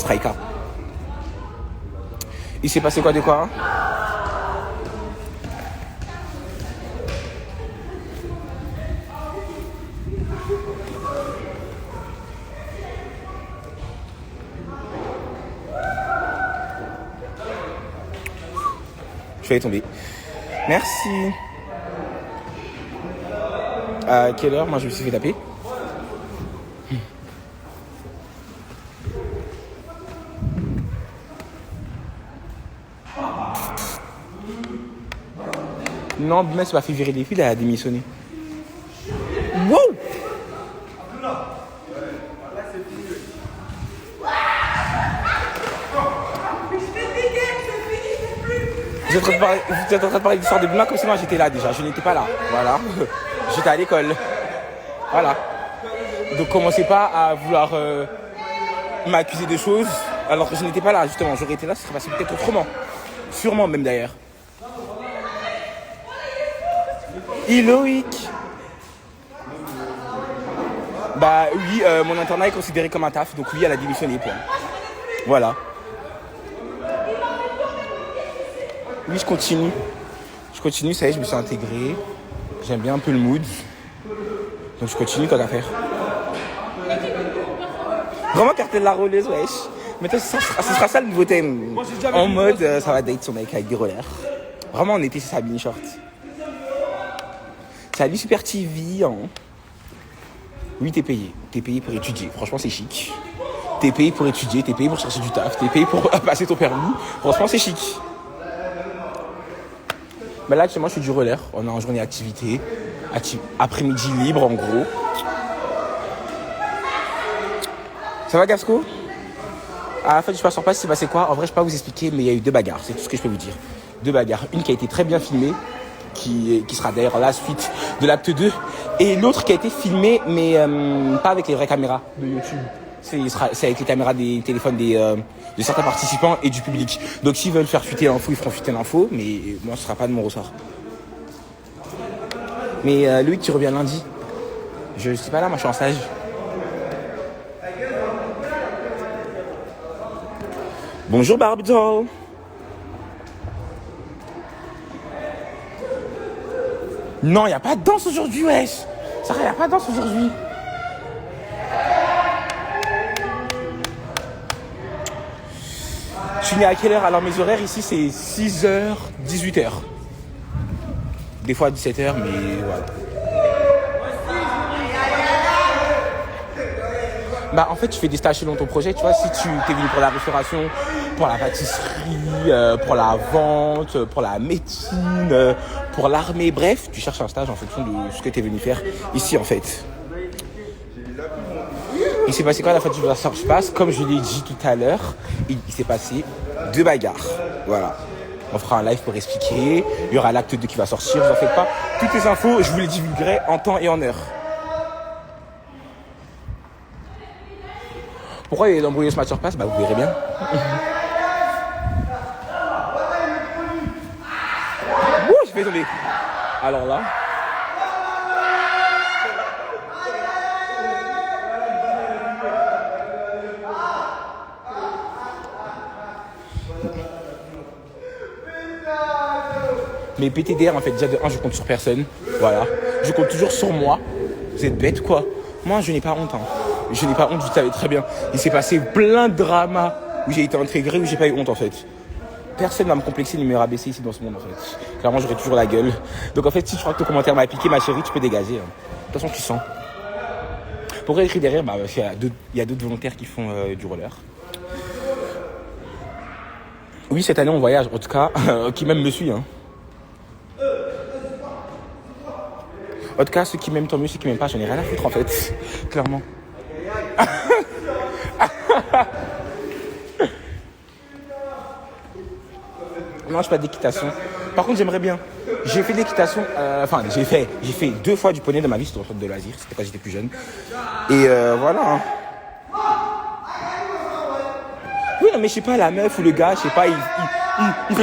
Striker. Il s'est passé quoi de quoi? Je vais tomber. Merci. À quelle heure moi je me suis fait taper? Non, Bima s'est pas fait virer des fils, elle a démissionné. Wow! Vous êtes en train de parler de l'histoire de Bima comme si moi j'étais là déjà. Je n'étais pas là. Voilà. J'étais à l'école. Voilà. Donc commencez pas à vouloir m'accuser de choses alors que je n'étais pas là. Justement, j'aurais été là, ça serait passé peut-être autrement. Sûrement même d'ailleurs. Loïc. Bah oui, mon internat est considéré comme un taf, donc oui, elle a démissionné. Point. Voilà. Oui, je continue. Ça y est, je me suis intégré. J'aime bien un peu le mood. Donc je continue tant qu'à faire. Vraiment cartel la rolleuse, wesh. Mais toi, ce sera ça le nouveau thème. En mode, ça va date son mec avec des rollers. Vraiment, en été, c'est sa mini short. Salut Super TV. Hein. Oui, t'es payé. T'es payé pour étudier. Franchement, c'est chic. T'es payé pour étudier, t'es payé pour chercher du taf, t'es payé pour passer ton permis. Franchement, c'est chic. Mais là, actuellement, je fais du roller. On est en journée activité. Après-midi libre, en gros. Ça va, Gasco? À la fin du passeur sur place, c'est passé quoi? En vrai, je ne peux pas vous expliquer, mais il y a eu 2 bagarres. C'est tout ce que je peux vous dire. 2 bagarres. Une qui a été très bien filmée, qui sera d'ailleurs la suite de l'acte 2. Et l'autre qui a été filmée, mais pas avec les vraies caméras de YouTube. C'est avec les caméras des téléphones de certains participants et du public. Donc s'ils veulent faire fuiter l'info, ils feront fuiter l'info, mais moi ce sera pas de mon ressort. Mais Loïc, tu reviens lundi. Je suis pas là, moi je suis en stage. Bonjour Barbie Doll. Non, y a pas de danse aujourd'hui, wesh. Ça y a pas de danse aujourd'hui. Je suis né à quelle heure? Alors mes horaires ici c'est 6h, 18h. Des fois 17h, mais voilà. Bah en fait tu fais des stages selon ton projet, tu vois, si tu t'es venu pour la restauration, pour la pâtisserie, pour la vente, pour la médecine, pour l'armée, bref, tu cherches un stage en fonction de ce que tu es venu faire ici en fait. Il s'est passé quoi à la fin du passage passe? Comme je l'ai dit tout à l'heure, il s'est passé 2 bagarres. Voilà. On fera un live pour expliquer. Il y aura l'acte 2 qui va sortir, vous en faites pas. Toutes les infos, je vous les divulguerai en temps et en heure. Pourquoi il y a l'embrouillé ce match sur passe? Bah vous verrez bien. Ouh, j'ai fait tomber. Alors là. Mais PTDR en fait, déjà de 1, je compte sur personne. Voilà. Je compte toujours sur moi. Vous êtes bêtes quoi. Moi je n'ai pas honte. Hein. Je n'ai pas honte, vous savez très bien. Il s'est passé plein de dramas où j'ai été intégré, où j'ai pas eu honte en fait. Personne ne va me complexer ni me rabaisser ici dans ce monde en fait. Clairement j'aurai toujours la gueule. Donc en fait si tu crois que ton commentaire m'a piqué ma chérie, tu peux dégager. Hein. De toute façon tu sens. Pourquoi écrire derrière? Bah il y a d'autres volontaires qui font du roller. Oui cette année on voyage, en tout cas, qui même me suit. Hein. En tout cas, ceux qui m'aiment tant mieux, ceux qui m'aiment pas, j'en ai rien à foutre en fait. Clairement. Non, je fais pas d'équitation. Par contre, j'aimerais bien. J'ai fait de l'équitation. J'ai fait 2 fois du poney dans ma vie, c'était en sorte de loisir. C'était quand j'étais plus jeune. Et voilà. Hein. Oui, non, mais je sais pas, la meuf ou le gars, je sais pas, il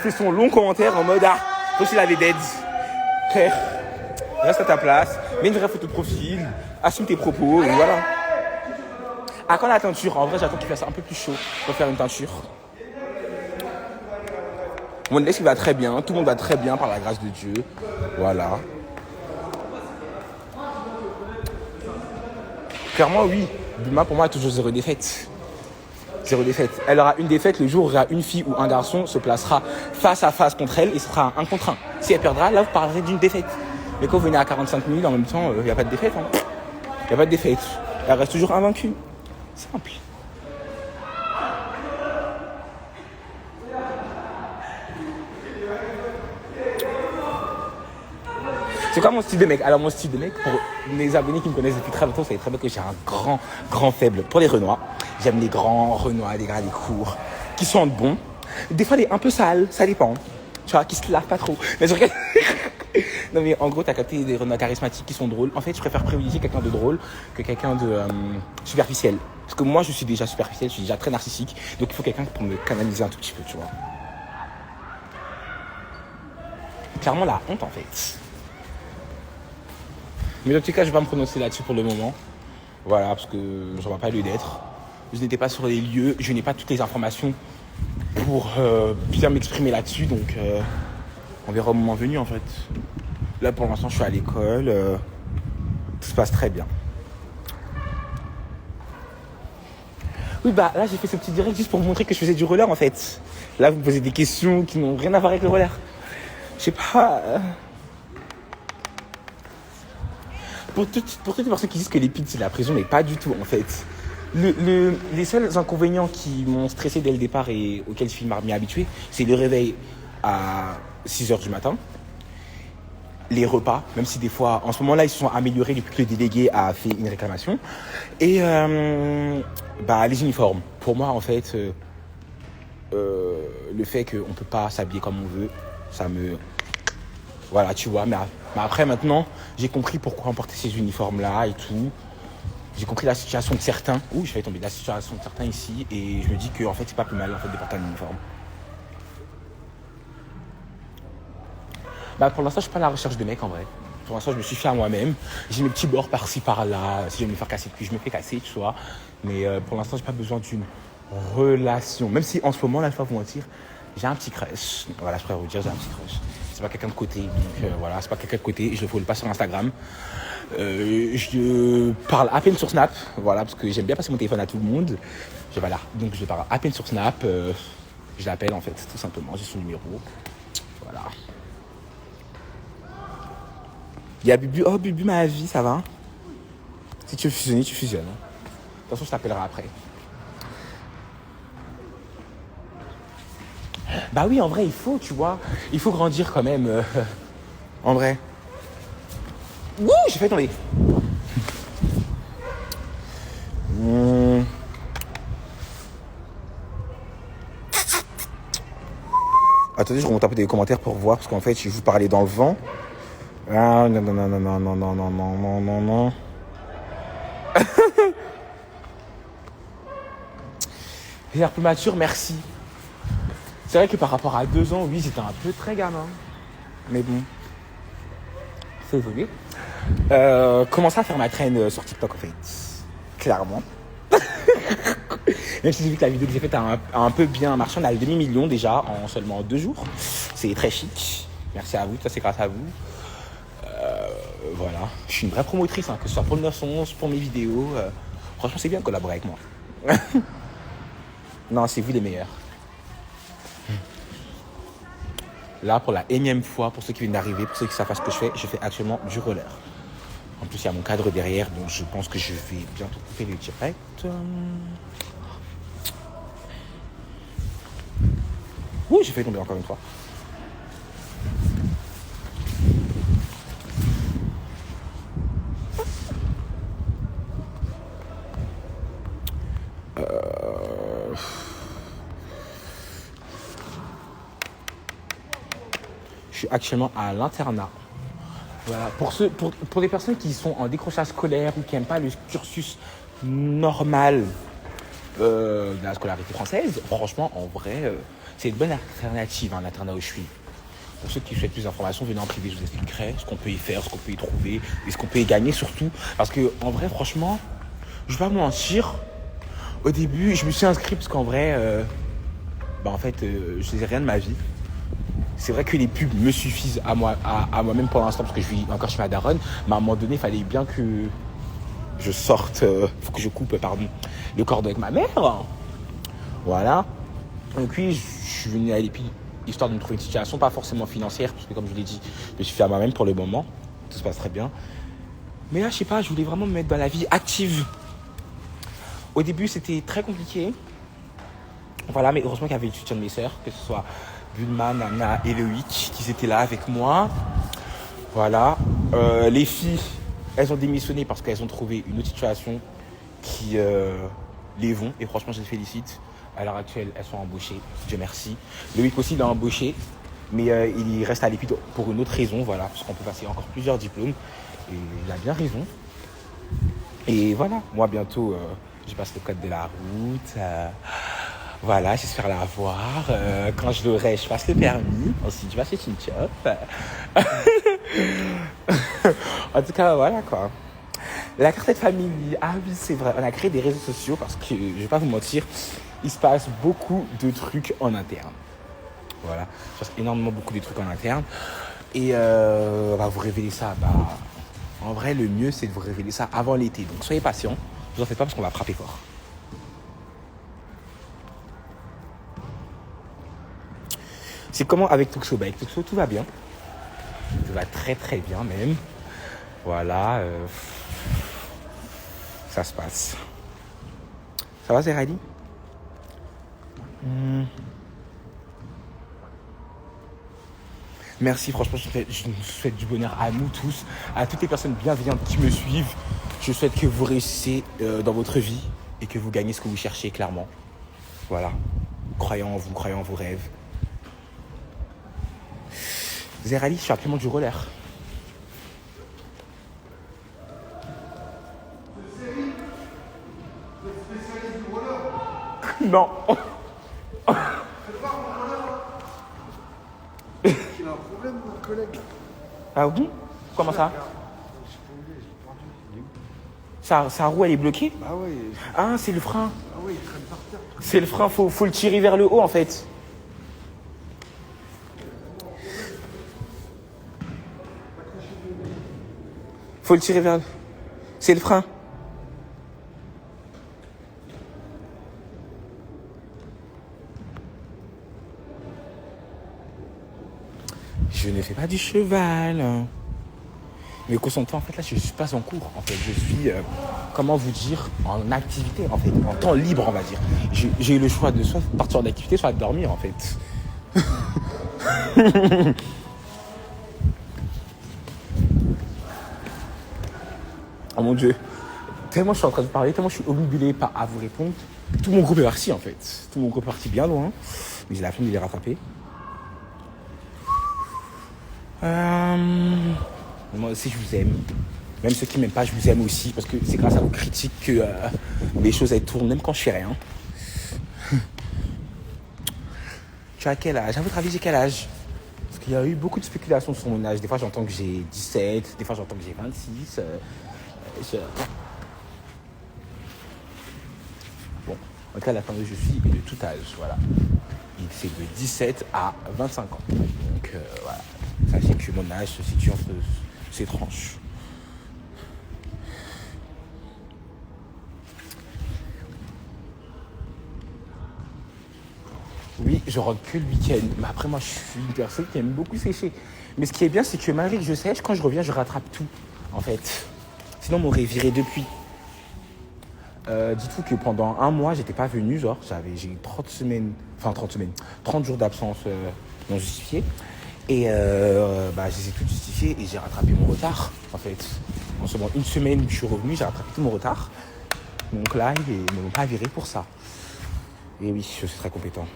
fait son long commentaire en mode comme s'il avait dead. Frère. Reste à ta place, mets une vraie photo de profil, assume tes propos, et voilà. Ah, quand la teinture, en vrai, j'attends qu'il fasse un peu plus chaud pour faire une teinture. Mon ex, il va très bien. Tout le monde va très bien par la grâce de Dieu. Voilà. Clairement, oui. Buma, pour moi, a toujours 0 défaite. 0 défaite. Elle aura une défaite le jour où il y a une fille ou un garçon se placera face à face contre elle et sera un contre un. Si elle perdra, là, vous parlerez d'une défaite. Mais quand vous venez à 45 000, en même temps, il n'y a pas de défaite. Hein. Il n'y a pas de défaite. Elle reste toujours invaincue. Simple. C'est quoi mon style de mec? Alors mon style de mec, pour mes abonnés qui me connaissent depuis très longtemps, vous savez très bien que j'ai un grand faible pour les renois. J'aime les grands renois, les gars, les courts, qui sentent bon. Des fois, les un peu sales, ça dépend. Tu vois, qui se lavent pas trop. Mais je regarde... Non mais en gros, t'as capté des renois charismatiques qui sont drôles. En fait, je préfère privilégier quelqu'un de drôle que quelqu'un de superficiel. Parce que moi, je suis déjà superficiel, je suis déjà très narcissique. Donc il faut quelqu'un pour me canaliser un tout petit peu, tu vois. Clairement, la honte, en fait. Mais en tout cas, je vais pas me prononcer là-dessus pour le moment. Voilà, parce que j'en vois pas lieu d'être. Je n'étais pas sur les lieux, je n'ai pas toutes les informations pour bien m'exprimer là-dessus. Donc, on verra au moment venu, en fait. Là, pour l'instant, je suis à l'école. Tout se passe très bien. Oui, bah là, j'ai fait ce petit direct juste pour vous montrer que je faisais du roller, en fait. Là, vous me posez des questions qui n'ont rien à voir avec le roller. Je sais pas... Pour toutes les personnes qui disent que les pids c'est la prison, mais pas du tout en fait. Les seuls inconvénients qui m'ont stressé dès le départ et auxquels je suis m'y habitué, c'est le réveil à 6h du matin, les repas, même si des fois, en ce moment-là, ils se sont améliorés depuis que le délégué a fait une réclamation, et les uniformes. Pour moi, en fait, le fait qu'on ne peut pas s'habiller comme on veut, ça me... Voilà, tu vois, mais après, maintenant, j'ai compris pourquoi on portait ces uniformes-là et tout. J'ai compris la situation de certains. Ouh, je vais tomber. La situation de certains ici. Et je me dis que, en fait, c'est pas plus mal, en fait, de porter un uniforme. Bah, pour l'instant, je suis pas à la recherche de mecs, en vrai. Pour l'instant, je me suis fait à moi-même. J'ai mes petits bords par-ci, par-là. Si je vais me faire casser le cul, je me fais casser, tu vois. Mais pour l'instant, j'ai pas besoin d'une relation. Même si, en ce moment, là, je vais pas vous mentir, j'ai un petit crush. Voilà, je pourrais vous dire, j'ai un petit crush. C'est pas quelqu'un de côté, donc voilà, c'est pas quelqu'un de côté, je le follow pas sur Instagram. Je parle à peine sur Snap, voilà, parce que j'aime bien passer mon téléphone à tout le monde. Voilà, donc je parle à peine sur Snap, je l'appelle en fait, tout simplement, j'ai son numéro. Voilà. Il y a Bubu, oh Bubu ma vie, ça va? Si tu veux fusionner, tu fusionnes. De toute façon, je t'appellerai après. Bah oui, en vrai, il faut, tu vois. Il faut grandir quand même. En vrai. Wouh, j'ai fait tomber. Attendez, je remonte un peu des commentaires pour voir, parce qu'en fait, je vous parlais dans le vent. Ah, non, non, non, non, non, non, non, non, non, non, non, non. J'ai l'air plus mature, merci. C'est vrai que par rapport à 2 ans, oui, j'étais un peu très gamin. Mais bon, c'est évolué. Commencer à faire ma traîne sur TikTok, en fait. Clairement. Même si j'ai vu que la vidéo que j'ai faite a un peu bien marché, on a le demi-million déjà en seulement 2 jours. C'est très chic. Merci à vous, ça c'est grâce à vous. Voilà. Je suis une vraie promotrice, hein, que ce soit pour le 911, pour mes vidéos. Franchement, c'est bien de collaborer avec moi. Non, c'est vous les meilleurs. Là, pour la énième fois, pour ceux qui viennent d'arriver, pour ceux qui savent pas ce que je fais actuellement du roller. En plus, il y a mon cadre derrière, donc je pense que je vais bientôt couper le direct. Oui, j'ai fait tomber encore une fois. Je suis actuellement à l'internat. Voilà. Pour les personnes qui sont en décrochage scolaire ou qui n'aiment pas le cursus normal de la scolarité française, franchement, en vrai, c'est une bonne alternative, hein, l'internat où je suis. Pour ceux qui souhaitent plus d'informations, venez en privé, je vous expliquerai ce qu'on peut y faire, ce qu'on peut y trouver et ce qu'on peut y gagner surtout. Parce que, en vrai, franchement, je vais pas vous mentir, Au début, je me suis inscrit parce qu'en vrai, en fait, je faisais rien de ma vie. C'est vrai que les pubs me suffisent à moi, à moi-même pour l'instant parce que je vis encore chez ma daronne. Mais à un moment donné, il fallait bien que je sorte, faut que je coupe, pardon, le cordon avec ma mère. Voilà. Donc oui, je suis venu à l'EPI histoire de me trouver une situation, pas forcément financière, parce que comme je l'ai dit, je me suis fait à moi-même pour le moment. Tout se passe très bien. Mais là, je sais pas, je voulais vraiment me mettre dans la vie active. Au début, c'était très compliqué. Voilà, mais heureusement qu'il y avait le soutien de mes sœurs, que ce soit Bulma, Nana et Loïc, qui étaient là avec moi. Voilà. Les filles, elles ont démissionné parce qu'elles ont trouvé une autre situation qui les vont. Et franchement, je les félicite. À l'heure actuelle, elles sont embauchées. Dieu merci. Loïc aussi, il a embauché. Mais il reste à l'EPI pour une autre raison. Voilà, parce qu'on peut passer encore plusieurs diplômes. Et il a bien raison. Et voilà, moi bientôt, je passe le code de la route. Voilà, j'espère l'avoir. Quand je l'aurai, je passe le permis. Ensuite, je vais chez Chinchop. En tout cas, voilà quoi. La carte de famille, ah oui, c'est vrai. On a créé des réseaux sociaux parce que, je vais pas vous mentir, il se passe beaucoup de trucs en interne. Voilà, il se passe énormément beaucoup de trucs en interne. Et on va vous révéler ça. En vrai, le mieux, c'est de vous révéler ça avant l'été. Donc, soyez patients. Ne vous en faites pas parce qu'on va frapper fort. C'est comment avec Tuxo? Avec Tuxo, tout va bien. Tout va très très bien même. Voilà. Ça se passe. Ça va, Zerali? Merci, franchement, je vous souhaite du bonheur à nous tous, à toutes les personnes bienveillantes qui me suivent. Je souhaite que vous réussissiez dans votre vie et que vous gagnez ce que vous cherchez, clairement. Voilà. Croyez en vous, croyez en vos rêves. Zerali, je suis actuellement du roller. Non. Il a un problème, mon collègue. Ah bon? Comment ça? Sa roue, elle est bloquée? Ah ouais. Ah, c'est le frein. Ah ouais, il traîne par terre. C'est le frein, faut le tirer vers le haut, en fait. Faut le tirer vers le... C'est le frein. Je ne fais pas du cheval. Mais concentrez, en fait, là, je ne suis pas en cours. En fait, je suis, comment vous dire, en activité, en fait, en temps libre, on va dire. J'ai eu le choix de soit partir en activité, soit de dormir, en fait. Oh mon Dieu. Tellement je suis en train de parler, tellement je suis obnubilé à vous répondre. Tout mon groupe est parti, en fait. Tout mon groupe est parti bien loin. Mais j'ai la flemme de les rattraper. Moi aussi, je vous aime. Même ceux qui m'aiment pas, je vous aime aussi. Parce que c'est grâce à vos critiques que les choses elles tournent, même quand je fais rien. Tu as quel âge? À votre avis, j'ai quel âge? Parce qu'il y a eu beaucoup de spéculations sur mon âge. Des fois, j'entends que j'ai 17. Des fois, j'entends que j'ai 26. Bon, en tout cas, la femme où je suis est de tout âge. Voilà. C'est de 17 à 25 ans. Donc, voilà. Sachez que mon âge se situe entre ces tranches. Oui, je rentre que le week-end. Mais après, moi, je suis une personne qui aime beaucoup sécher. Mais ce qui est bien, c'est que malgré que je sèche, quand je reviens, je rattrape tout, en fait. Sinon, on m'aurait viré depuis. Dites-vous que pendant un mois, j'étais pas venu. J'ai eu 30 jours d'absence non justifiés. Et je les ai toutes justifiées et j'ai rattrapé mon retard, en fait. En seulement une semaine, je suis revenu, j'ai rattrapé tout mon retard. Donc là, ils ne m'ont pas viré pour ça. Et oui, je suis très compétent.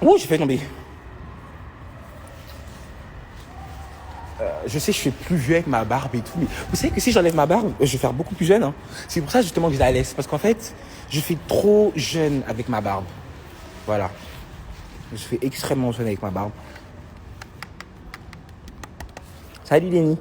Oh, j'ai fait tomber. Je sais, je fais plus vieux avec ma barbe et tout, mais vous savez que si j'enlève ma barbe, je vais faire beaucoup plus jeune. Hein. C'est pour ça justement que je la laisse, parce qu'en fait, je fais trop jeune avec ma barbe. Voilà. Je fais extrêmement jeune avec ma barbe. Salut Lenny.